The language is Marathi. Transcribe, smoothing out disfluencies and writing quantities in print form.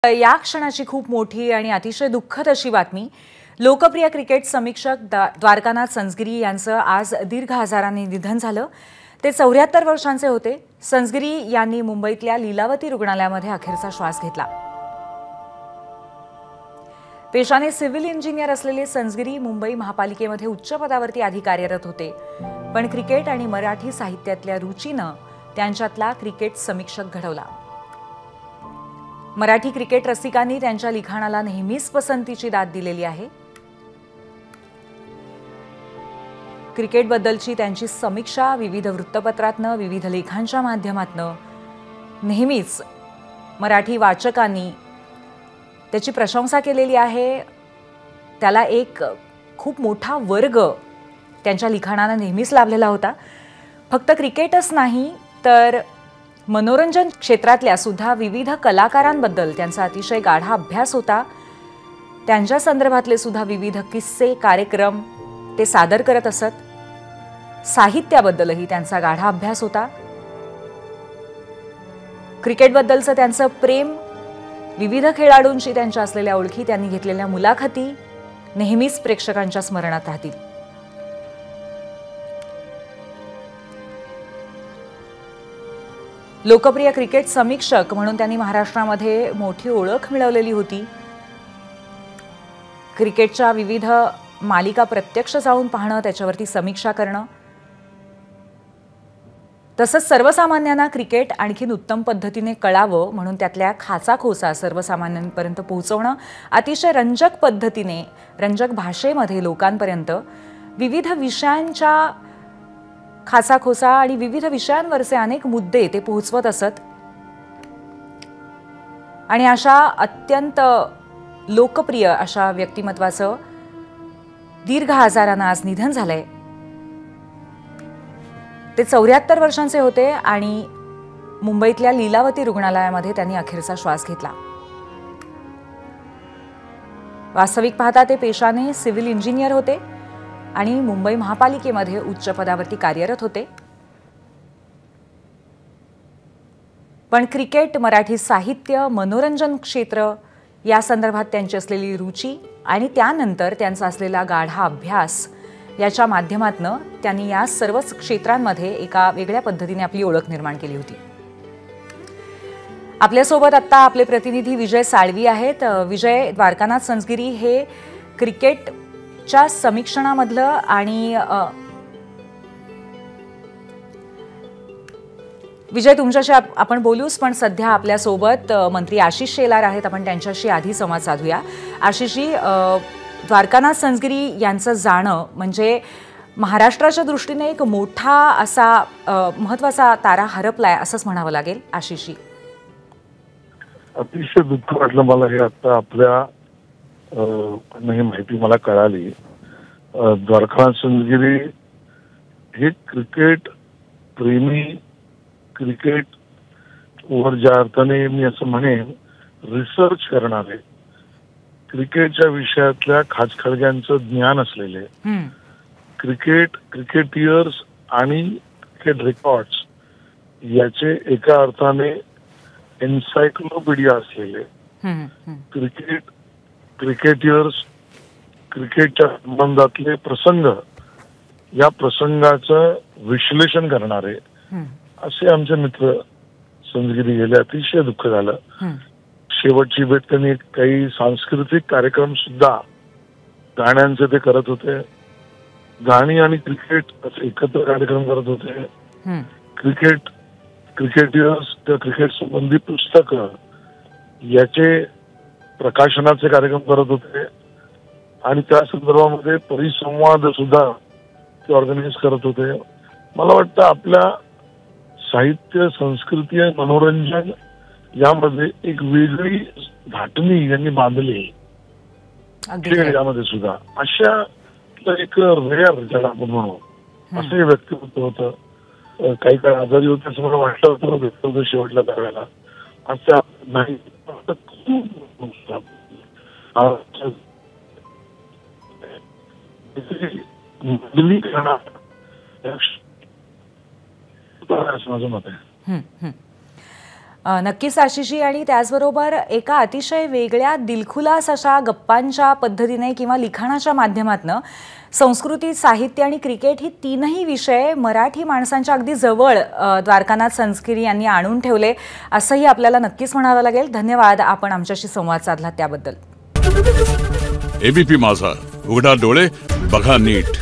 या क्षणाची खूप मोठी आणि अतिशय दुःखद अशी बातमी। लोकप्रिय क्रिकेट समीक्षक द्वारकानाथ संझगिरी यांचं आज दीर्घ आजाराने निधन झालं। ते 74 वर्षांचे होते। संझगिरी यांनी मुंबईतल्या लीलावती रुग्णालयामध्ये अखेरचा श्वास घेतला। पेशाने सिव्हिल इंजिनियर असलेले संझगिरी मुंबई महापालिकेमध्ये उच्च पदावरती आधी कार्यरत होते, पण क्रिकेट आणि मराठी साहित्यातल्या रुचीनं त्यांच्यातला क्रिकेट समीक्षक घडवला। मराठी क्रिकेट रसिकांनी त्यांच्या लिखाणाला नेहमीच पसंतीची दाद दिलेली आहे। क्रिकेटबद्दलची त्यांची समीक्षा विविध वृत्तपत्रांतनं, विविध लेखांच्या माध्यमातनं नेहमीच मराठी वाचकांनी त्याची प्रशंसा केलेली आहे। त्याला एक खूप मोठा वर्ग त्यांच्या लिखाणाने नेहमीच लाभलेला होता। फक्त क्रिकेटच नाही तर मनोरंजन क्षेत्रातल्या सुद्धा विविध कलाकारांबद्दल त्यांचा अतिशय गाढा अभ्यास होता। त्यांच्या संदर्भातले सुद्धा विविध किस्से, कार्यक्रम ते सादर करत असत। साहित्याबद्दलही त्यांचा गाढा अभ्यास होता। क्रिकेटबद्दलचं त्यांचं प्रेम, विविध खेळाडूंशी त्यांच्या असलेल्या ओळखी, त्यांनी घेतलेल्या मुलाखती नेहमीच प्रेक्षकांच्या स्मरणात राहतील। लोकप्रिय क्रिकेट समीक्षक म्हणून त्यांनी महाराष्ट्रामध्ये मोठी ओळख मिळवलेली होती। क्रिकेटच्या विविध मालिका प्रत्यक्ष जाऊन पाहणं, त्याच्यावरती समीक्षा करणं, तसंच सर्वसामान्यांना क्रिकेट आणखीन उत्तम पद्धतीने कळावं म्हणून त्यातल्या खाचाखोचा सर्वसामान्यांपर्यंत पोहोचवणं, अतिशय रंजक पद्धतीने, रंजक भाषेमध्ये लोकांपर्यंत विविध विषयांच्या खाचाखोचा आणि विविध विषयांवरचे अनेक मुद्दे ते पोहोचवत असत। आणि अशा अत्यंत लोकप्रिय अशा व्यक्तिमत्वाचं दीर्घ आजारानं आज निधन झालंय। ते 74 वर्षांचे होते आणि मुंबईतल्या लीलावती रुग्णालयामध्ये त्यांनी अखेरचा श्वास घेतला। वास्तविक पाहता ते पेशाने सिव्हिल इंजिनियर होते आणि मुंबई महापालिकेमध्ये उच्च पदावरती कार्यरत होते, पण क्रिकेट, मराठी साहित्य, मनोरंजन क्षेत्र या संदर्भात त्यांची असलेली रुची आणि त्यानंतर त्यांचा असलेला गाढा अभ्यास याच्या माध्यमातून त्यांनी या सर्वच क्षेत्रांमध्ये एका वेगळ्या पद्धतीने आपली ओळख निर्माण केली होती। आपल्यासोबत आता आपले प्रतिनिधी विजय साळवी आहेत। विजय, द्वारकानाथ संझगिरी हे क्रिकेटच्या समीक्षणामधलं आणि विजय, तुमच्याशी आपण बोलूच, पण सध्या आपल्यासोबत मंत्री आशिष शेलार आहेत। आपण त्यांच्याशी आधी संवाद साधूया। आशिषजी, द्वारकानाथ संझगिरी यांचं जाणं म्हणजे महाराष्ट्राच्या दृष्टीने एक मोठा असा महत्त्वाचा तारा हरपलाय असंच म्हणावं लागेल। आशिषजी, अतिशय दुःख वाटलं मला हे आता आपल्या ही माहिती मला कळाली। द्वारकानाथ संझगिरी हे क्रिकेट प्रेमी, क्रिकेट वर ज्या अर्थाने मी असं म्हणेन रिसर्च करणारे, क्रिकेटच्या विषयातल्या खाचखळग्यांचं ज्ञान असलेले, क्रिकेटियर्स आणि क्रिकेट रेकॉर्ड्स याचे एका अर्थाने एन्सायक्लोपीडिया असलेले क्रिकेटियर्स, क्रिकेटच्या संबंधातले प्रसंग, या प्रसंगाचं विश्लेषण करणारे असे आमचे मित्र संझगिरी गेले। अतिशय दुःख झालं। शेवटची भेट त्यांनी काही सांस्कृतिक कार्यक्रम सुद्धा, गाण्यांचे ते करत होते, गाणी आणि क्रिकेट एकत्र कार्यक्रम करत होते। क्रिकेटियर्स, त्या क्रिकेट संबंधी पुस्तकं याचे प्रकाशनाचे कार्यक्रम करत होते आणि त्या संदर्भामध्ये परिसंवाद सुद्धा ते ऑर्गनाइज करत होते। मला वाटतं आपल्या साहित्य, संस्कृती आणि मनोरंजन यामध्ये एक वेगळी धाटणी यांनी बांधली यामध्ये सुद्धा। अशा एक रेअर ज्याला आपण म्हणू असं व्यक्तिमत्व होतं। काही काळ आजारी होते असं मला वाटलं होतं व्यक्तिमत्व शेवटल्या त्यावेळेला, असं नाही। असं माझं मत आहे। नक्कीच आशिषी, आणि त्याचबरोबर एका अतिशय वेगळ्या दिलखुलास अशा गप्पांच्या पद्धतीने किंवा लिखाणाच्या माध्यमातून संस्कृती, साहित्य आणि क्रिकेट ही तीनही विषय मराठी माणसांच्या अगदी जवळ द्वारकानाथ संस्कृती यांनी आणून ठेवले असंही आपल्याला नक्कीच म्हणावं लागेल. धन्यवाद, आपण आमच्याशी संवाद साधला त्याबद्दल. एबीपी माझा, उघडा डोळे बघा नीट.